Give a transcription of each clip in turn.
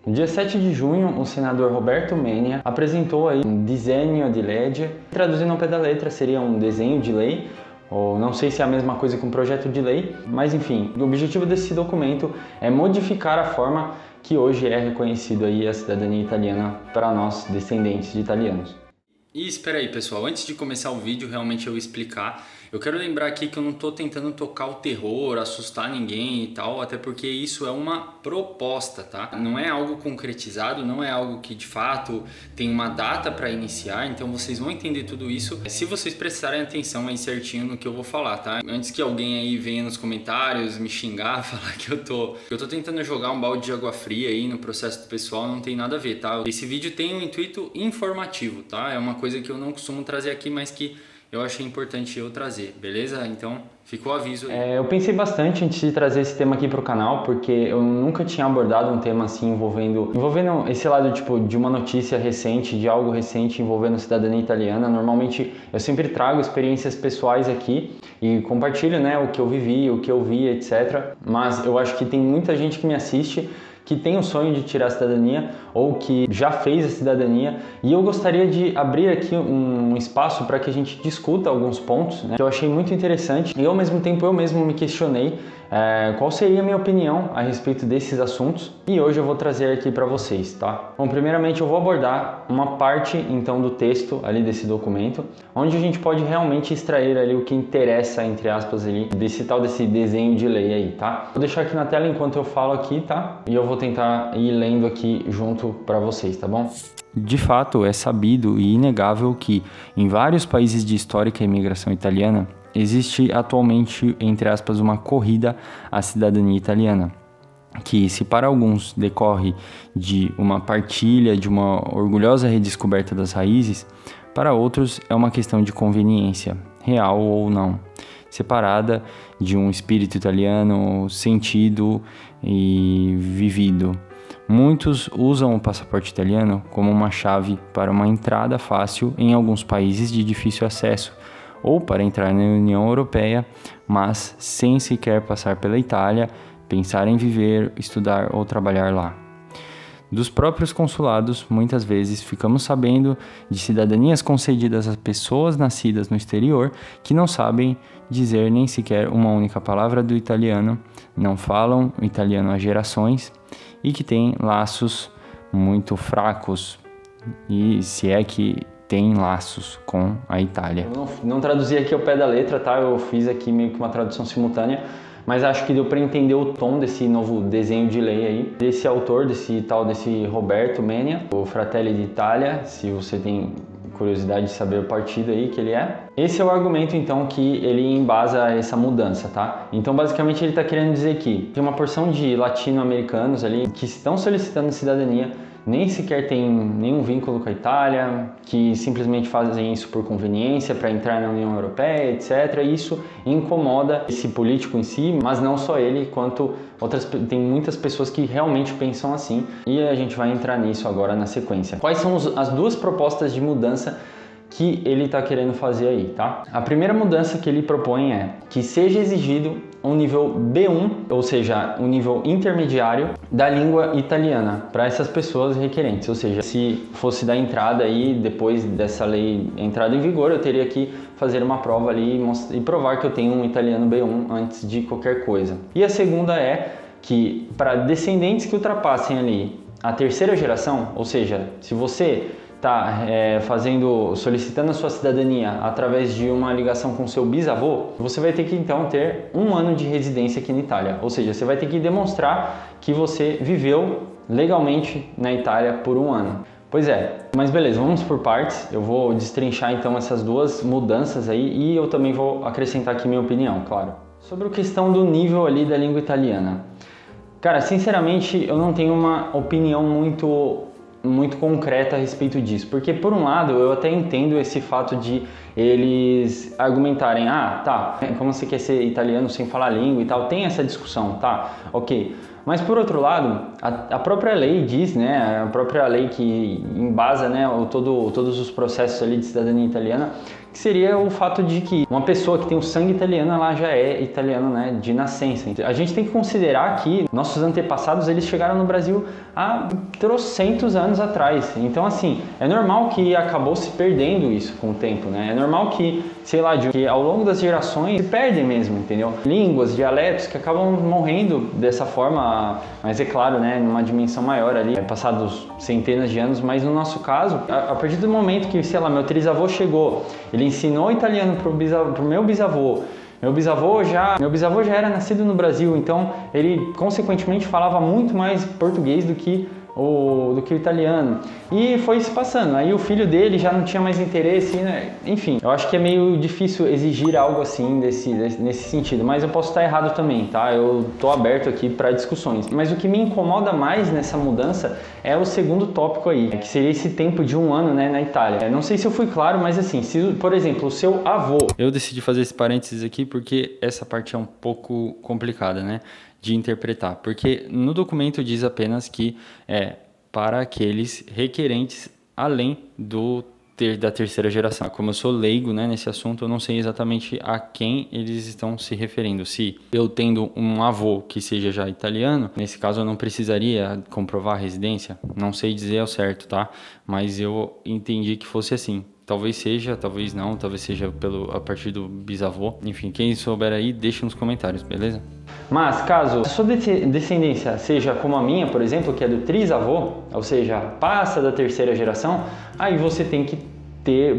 No dia 7 de junho, o senador Roberto Menia apresentou aí um disegno di legge, traduzindo ao pé da letra seria um desenho de lei, ou não sei se é a mesma coisa que um projeto de lei, mas enfim, o objetivo desse documento é modificar a forma que hoje é reconhecido aí a cidadania italiana para nós, descendentes de italianos. E espera aí, pessoal, antes de começar o vídeo, realmente eu explicar, eu quero lembrar aqui que eu não estou tentando tocar o terror, assustar ninguém e tal, até porque isso é uma proposta, tá? Não é algo concretizado, não é algo que de fato tem uma data para iniciar, então vocês vão entender tudo isso se vocês prestarem atenção aí certinho no que eu vou falar, tá? Antes que alguém aí venha nos comentários me xingar, falar que eu tô tentando jogar um balde de água fria aí no processo do pessoal, não tem nada a ver, tá? Esse vídeo tem um intuito informativo, tá? É uma coisa que eu não costumo trazer aqui, mas que eu achei importante eu trazer, beleza? Então, ficou o aviso aí. Eu pensei bastante antes de trazer esse tema aqui para o canal, porque eu nunca tinha abordado um tema assim envolvendo esse lado tipo de uma notícia recente, de algo recente envolvendo cidadania italiana. Normalmente eu sempre trago experiências pessoais aqui e compartilho, né, o que eu vivi, o que eu vi, etc. Mas eu acho que tem muita gente que me assiste que tem o sonho de tirar a cidadania ou que já fez a cidadania, e eu gostaria de abrir aqui um espaço para que a gente discuta alguns pontos, né, que eu achei muito interessante e ao mesmo tempo eu mesmo me questionei qual seria a minha opinião a respeito desses assuntos, e hoje eu vou trazer aqui para vocês, tá? Bom, primeiramente eu vou abordar uma parte então do texto ali desse documento, onde a gente pode realmente extrair ali o que interessa, entre aspas, ali, desse desenho de lei aí, tá? Vou deixar aqui na tela enquanto eu falo aqui, tá? E eu vou tentar ir lendo aqui junto para vocês, tá bom? De fato, é sabido e inegável que em vários países de histórica imigração italiana existe atualmente, entre aspas, uma corrida à cidadania italiana, que se para alguns decorre de uma partilha, de uma orgulhosa redescoberta das raízes, para outros é uma questão de conveniência, real ou não, separada de um espírito italiano sentido e vivido. Muitos usam o passaporte italiano como uma chave para uma entrada fácil em alguns países de difícil acesso, ou para entrar na União Europeia, mas sem sequer passar pela Itália, pensar em viver, estudar ou trabalhar lá. Dos próprios consulados, muitas vezes ficamos sabendo de cidadanias concedidas a pessoas nascidas no exterior que não sabem dizer nem sequer uma única palavra do italiano, não falam o italiano há gerações e que têm laços muito fracos, e se é que tem laços com a Itália. Eu não traduzi aqui ao pé da letra, tá? Eu fiz aqui meio que uma tradução simultânea, mas acho que deu para entender o tom desse novo desenho de lei aí, desse autor, desse Roberto Menia, o Fratelli d'Italia, se você tem curiosidade de saber o partido aí que ele é. Esse é o argumento então que ele embasa essa mudança, tá? Então basicamente ele está querendo dizer que tem uma porção de latino-americanos ali que estão solicitando cidadania, nem sequer tem nenhum vínculo com a Itália, que simplesmente fazem isso por conveniência para entrar na União Europeia, etc. E isso incomoda esse político em si, mas não só ele, quanto tem muitas pessoas que realmente pensam assim, e a gente vai entrar nisso agora na sequência. Quais são as duas propostas de mudança que ele está querendo fazer aí, tá? A primeira mudança que ele propõe é que seja exigido um nível B1, ou seja, um nível intermediário da língua italiana para essas pessoas requerentes. Ou seja, se fosse dar entrada aí, depois dessa lei entrada em vigor, eu teria que fazer uma prova ali e provar que eu tenho um italiano B1 antes de qualquer coisa. E a segunda é que para descendentes que ultrapassem ali a terceira geração, ou seja, se você está solicitando a sua cidadania através de uma ligação com seu bisavô, você vai ter que então ter 1 ano de residência aqui na Itália. Ou seja, você vai ter que demonstrar que você viveu legalmente na Itália por 1 ano. Pois é, mas beleza, vamos por partes. Eu vou destrinchar então essas duas mudanças aí e eu também vou acrescentar aqui minha opinião, claro. Sobre a questão do nível ali da língua italiana. Cara, sinceramente, eu não tenho uma opinião muito concreta a respeito disso, porque por um lado eu até entendo esse fato de eles argumentarem, tá, como você quer ser italiano sem falar língua e tal, tem essa discussão, tá, ok, Mas por outro lado, a própria lei diz, né, a própria lei que embasa, né, todos os processos ali de cidadania italiana, que seria o fato de que uma pessoa que tem o sangue italiano, ela já é italiana, né, de nascença. A gente tem que considerar que nossos antepassados, eles chegaram no Brasil há trocentos anos atrás. Então, assim, é normal que acabou se perdendo isso com o tempo, né? É normal que, sei lá, que ao longo das gerações se perdem mesmo, entendeu? Línguas, dialetos que acabam morrendo dessa forma, mas é claro, né, numa dimensão maior ali, passados centenas de anos, mas no nosso caso, a partir do momento que, sei lá, meu trisavô chegou, ele ensinou italiano pro meu bisavô. Meu bisavô já era nascido no Brasil, então ele consequentemente falava muito mais português do que o italiano. E foi se passando. Aí o filho dele já não tinha mais interesse, né? Enfim, eu acho que é meio difícil exigir algo assim nesse sentido, mas eu posso estar errado também, tá? Eu tô aberto aqui para discussões. Mas o que me incomoda mais nessa mudança é o segundo tópico aí, que seria esse tempo de 1 ano, né, na Itália. Não sei se eu fui claro, mas assim, se, por exemplo, o seu avô... Eu decidi fazer esse parênteses aqui porque essa parte é um pouco complicada, né, de interpretar. Porque no documento diz apenas que é para aqueles requerentes além da terceira geração. Como eu sou leigo, né, nesse assunto, eu não sei exatamente a quem eles estão se referindo. Se eu tendo um avô que seja já italiano, nesse caso eu não precisaria comprovar a residência, não sei dizer ao certo, tá? Mas eu entendi que fosse assim. Talvez seja, talvez não, talvez seja a partir do bisavô. Enfim, quem souber aí, deixa nos comentários, beleza? Mas caso a sua descendência seja como a minha, por exemplo, que é do trisavô, ou seja, passa da terceira geração, aí você tem que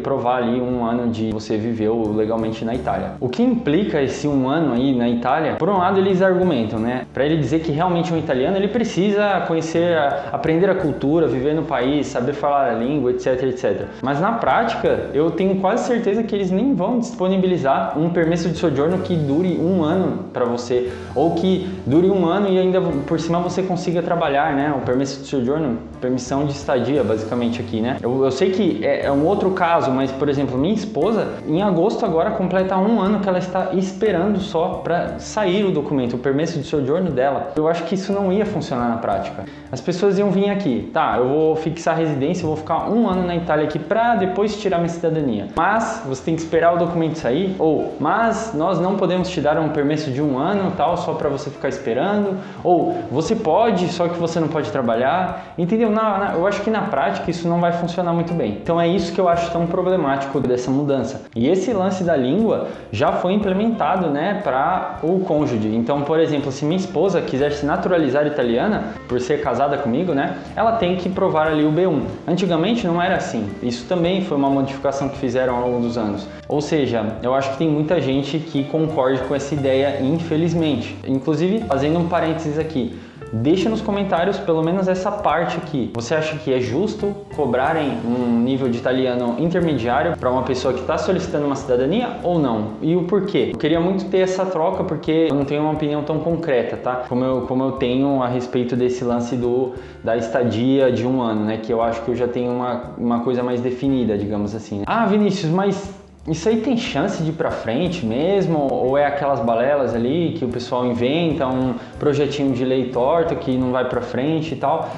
provar ali 1 ano de você viveu legalmente na Itália. O que implica esse 1 ano aí na Itália? Por um lado, eles argumentam, né? Para ele dizer que realmente um italiano, ele precisa conhecer, aprender a cultura, viver no país, saber falar a língua, etc, etc. Mas na prática, eu tenho quase certeza que eles nem vão disponibilizar um permesso de sojourno que dure 1 ano para você, ou que dure 1 ano e ainda por cima você consiga trabalhar, né? O permesso de sojourno, permissão de estadia, basicamente aqui, né? Eu sei que é um outro caso, mas, por exemplo, minha esposa, em agosto agora, completa 1 ano que ela está esperando só para sair o documento, o permesso de sojourno dela. Eu acho que isso não ia funcionar na prática. As pessoas iam vir aqui, tá, eu vou fixar residência, eu vou ficar 1 ano na Itália aqui para depois tirar minha cidadania. Mas você tem que esperar o documento sair, mas nós não podemos te dar um permesso de 1 ano, tal, só para você ficar esperando, ou você pode, só que você não pode trabalhar, entendeu? Eu acho que na prática isso não vai funcionar muito bem. Então é isso que eu acho tão problemático dessa mudança. E esse lance da língua já foi implementado, né, para o cônjuge. Então, por exemplo, se minha esposa quiser se naturalizar italiana, por ser casada comigo, né, ela tem que provar ali o B1. Antigamente não era assim. Isso também foi uma modificação que fizeram ao longo dos anos. Ou seja, eu acho que tem muita gente que concorde com essa ideia, infelizmente. Inclusive, fazendo um parênteses aqui, deixa nos comentários pelo menos essa parte aqui. Você acha que é justo cobrarem um nível de italiano intermediário para uma pessoa que está solicitando uma cidadania ou não? E o porquê? Eu queria muito ter essa troca porque eu não tenho uma opinião tão concreta, tá? Como eu tenho a respeito desse lance da estadia de 1 ano, né? Que eu acho que eu já tenho uma coisa mais definida, digamos assim. Ah, Vinícius, mas isso aí tem chance de ir pra frente mesmo? Ou é aquelas balelas ali que o pessoal inventa, um projetinho de lei torto que não vai pra frente e tal?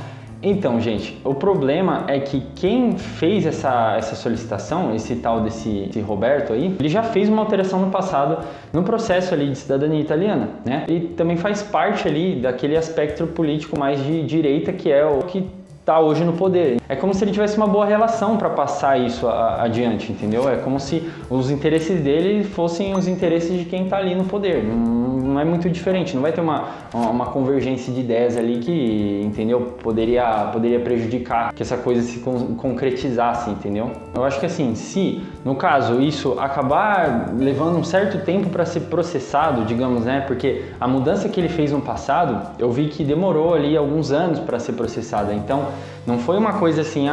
Então, gente, o problema é que quem fez essa solicitação, esse tal desse Roberto aí, ele já fez uma alteração no passado no processo ali de cidadania italiana, né? E também faz parte ali daquele aspecto político mais de direita que é o que está hoje no poder. É como se ele tivesse uma boa relação para passar isso adiante, entendeu? É como se os interesses dele fossem os interesses de quem está ali no poder. Não é muito diferente, não vai ter uma convergência de ideias ali que, entendeu? Poderia prejudicar que essa coisa se concretizasse, entendeu? Eu acho que assim, se no caso isso acabar levando um certo tempo para ser processado, digamos, né? Porque a mudança que ele fez no passado, eu vi que demorou ali alguns anos para ser processada. Então, não foi uma coisa assim,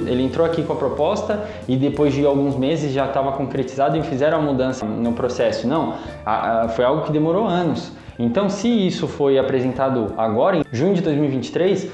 ele entrou aqui com a proposta e depois de alguns meses já estava concretizado e fizeram a mudança no processo. Não, foi algo que demorou anos. Então, se isso foi apresentado agora, em junho de 2023,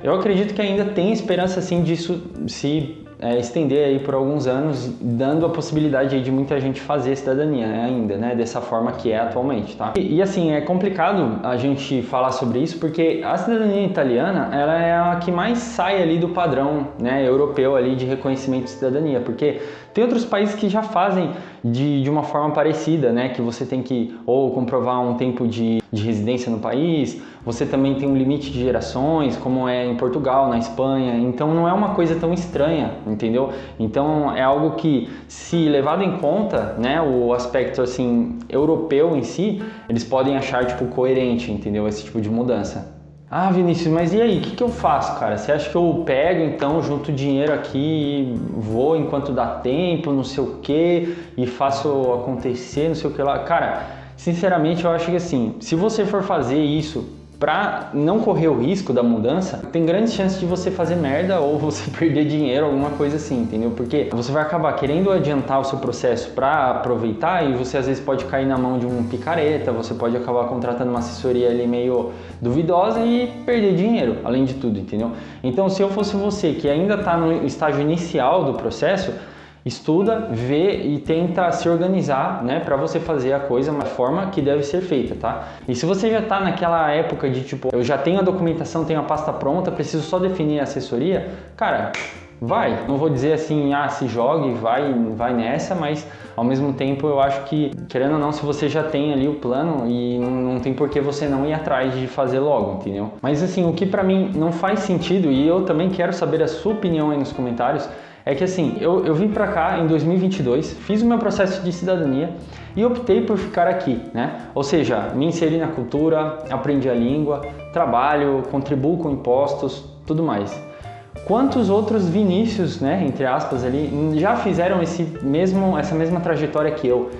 eu acredito que ainda tem esperança sim disso se estender aí por alguns anos, dando a possibilidade aí de muita gente fazer cidadania, né, ainda, né, dessa forma que é atualmente, tá? E assim, é complicado a gente falar sobre isso porque a cidadania italiana, ela é a que mais sai ali do padrão, né, europeu ali de reconhecimento de cidadania, porque tem outros países que já fazem de uma forma parecida, né, que você tem que ou comprovar um tempo de residência no país, você também tem um limite de gerações, como é em Portugal, na Espanha, então não é uma coisa tão estranha, entendeu? Então é algo que, se levado em conta, né, o aspecto assim europeu em si, eles podem achar tipo coerente, entendeu? Esse tipo de mudança. Ah, Vinícius, mas e aí, o que eu faço, cara? Você acha que eu pego, então, junto dinheiro aqui e vou enquanto dá tempo, não sei o que, e faço acontecer, não sei o que lá? Cara, sinceramente, eu acho que assim, se você for fazer isso para não correr o risco da mudança, tem grandes chances de você fazer merda ou você perder dinheiro, alguma coisa assim, entendeu? Porque você vai acabar querendo adiantar o seu processo para aproveitar e você às vezes pode cair na mão de um picareta, você pode acabar contratando uma assessoria ali meio duvidosa e perder dinheiro, além de tudo, entendeu? Então, se eu fosse você que ainda está no estágio inicial do processo, estuda, vê e tenta se organizar, né, para você fazer a coisa da forma que deve ser feita, tá? E se você já tá naquela época de tipo, eu já tenho a documentação, tenho a pasta pronta, preciso só definir a assessoria, cara, vai. Não vou dizer assim, se jogue, vai nessa, mas ao mesmo tempo eu acho que, querendo ou não, se você já tem ali o plano e não tem por que você não ir atrás de fazer logo, entendeu? Mas assim, o que pra mim não faz sentido, e eu também quero saber a sua opinião aí nos comentários, é que assim, eu vim pra cá em 2022, fiz o meu processo de cidadania e optei por ficar aqui, né? Ou seja, me inseri na cultura, aprendi a língua, trabalho, contribuo com impostos, tudo mais. Quantos outros Vinícius, né, entre aspas ali, já fizeram essa mesma trajetória que eu?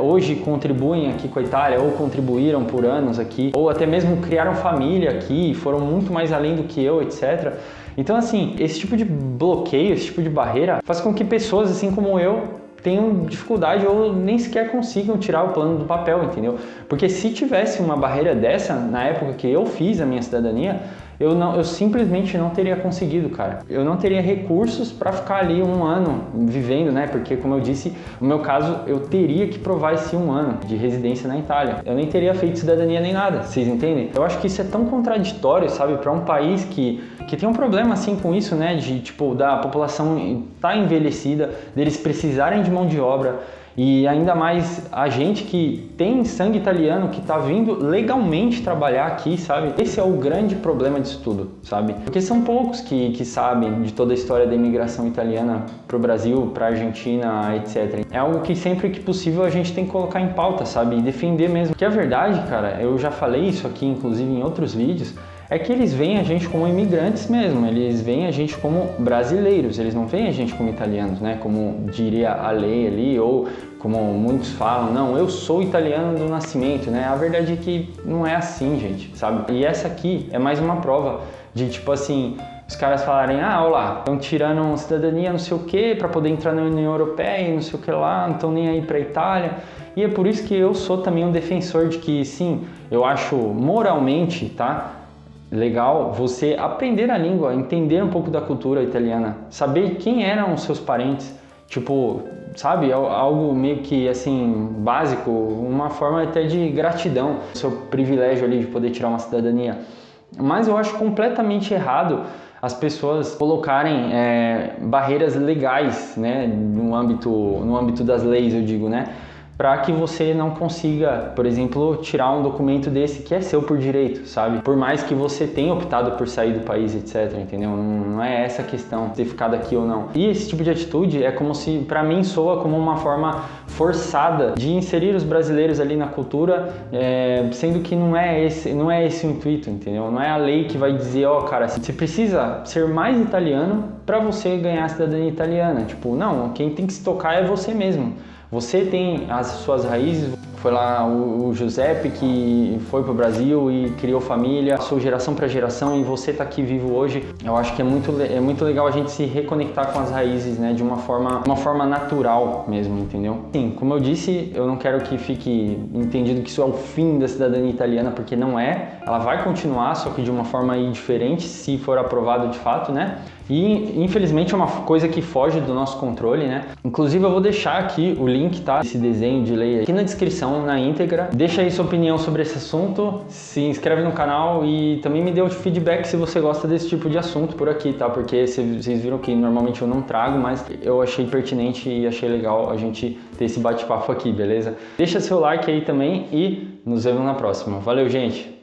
Hoje contribuem aqui com a Itália, ou contribuíram por anos aqui, ou até mesmo criaram família aqui, foram muito mais além do que eu, etc. Então assim, esse tipo de bloqueio, esse tipo de barreira faz com que pessoas assim como eu tenham dificuldade ou nem sequer consigam tirar o plano do papel, entendeu? Porque se tivesse uma barreira dessa na época que eu fiz a minha cidadania, eu simplesmente não teria conseguido, cara. Eu não teria recursos para ficar ali um ano vivendo, né? Porque, como eu disse, no meu caso, eu teria que provar esse um ano de residência na Itália. Eu nem teria feito cidadania nem nada, vocês entendem? Eu acho que isso é tão contraditório, sabe? Para um país que tem um problema assim com isso, né? De, tipo, da população tá envelhecida, deles precisarem de mão de obra. E ainda mais a gente que tem sangue italiano, que tá vindo legalmente trabalhar aqui, sabe? Esse é o grande problema disso tudo, sabe? Porque são poucos que sabem de toda a história da imigração italiana pro Brasil, pra Argentina, etc. É algo que sempre que possível a gente tem que colocar em pauta, sabe? E defender mesmo. Porque a verdade, cara, eu já falei isso aqui, inclusive em outros vídeos, é que eles veem a gente como imigrantes mesmo, eles veem a gente como brasileiros, eles não veem a gente como italianos, né? Como diria a lei ali, ou como muitos falam, não, eu sou italiano do nascimento, né? A verdade é que não é assim, gente, sabe? E essa aqui é mais uma prova de, tipo assim, os caras falarem, olha lá, estão tirando cidadania não sei o que para poder entrar na União Europeia e não sei o que lá, não estão nem aí para Itália. E é por isso que eu sou também um defensor de que, sim, eu acho moralmente, tá? Legal você aprender a língua, entender um pouco da cultura italiana, saber quem eram os seus parentes, tipo, sabe, algo meio que assim, básico, uma forma até de gratidão, seu privilégio ali de poder tirar uma cidadania. Mas eu acho completamente errado as pessoas colocarem barreiras legais, né, no âmbito das leis, eu digo, né, para que você não consiga, por exemplo, tirar um documento desse que é seu por direito, sabe? Por mais que você tenha optado por sair do país, etc, entendeu? Não é essa a questão, ter ficado aqui ou não. E esse tipo de atitude é como se, para mim, soa como uma forma forçada de inserir os brasileiros ali na cultura, sendo que não é esse o intuito, entendeu? Não é a lei que vai dizer, cara, você precisa ser mais italiano para você ganhar a cidadania italiana. Tipo, não, quem tem que se tocar é você mesmo. Você tem as suas raízes, Foi lá o Giuseppe que foi pro Brasil e criou família, passou geração para geração, e você tá aqui vivo hoje. Eu acho que é muito legal a gente se reconectar com as raízes, né, de uma forma natural mesmo, entendeu? Sim, como eu disse, eu não quero que fique entendido que isso é o fim da cidadania italiana, porque não é. Ela vai continuar, só que de uma forma aí diferente, se for aprovado de fato, né? E infelizmente é uma coisa que foge do nosso controle, né? Inclusive eu vou deixar aqui o link, tá? Esse desenho de lei aqui na descrição, na íntegra. Deixa aí sua opinião sobre esse assunto, se inscreve no canal e também me dê o feedback se você gosta desse tipo de assunto por aqui, tá? Porque vocês viram que normalmente eu não trago, mas eu achei pertinente e achei legal a gente ter esse bate-papo aqui, beleza? Deixa seu like aí também e nos vemos na próxima. Valeu, gente!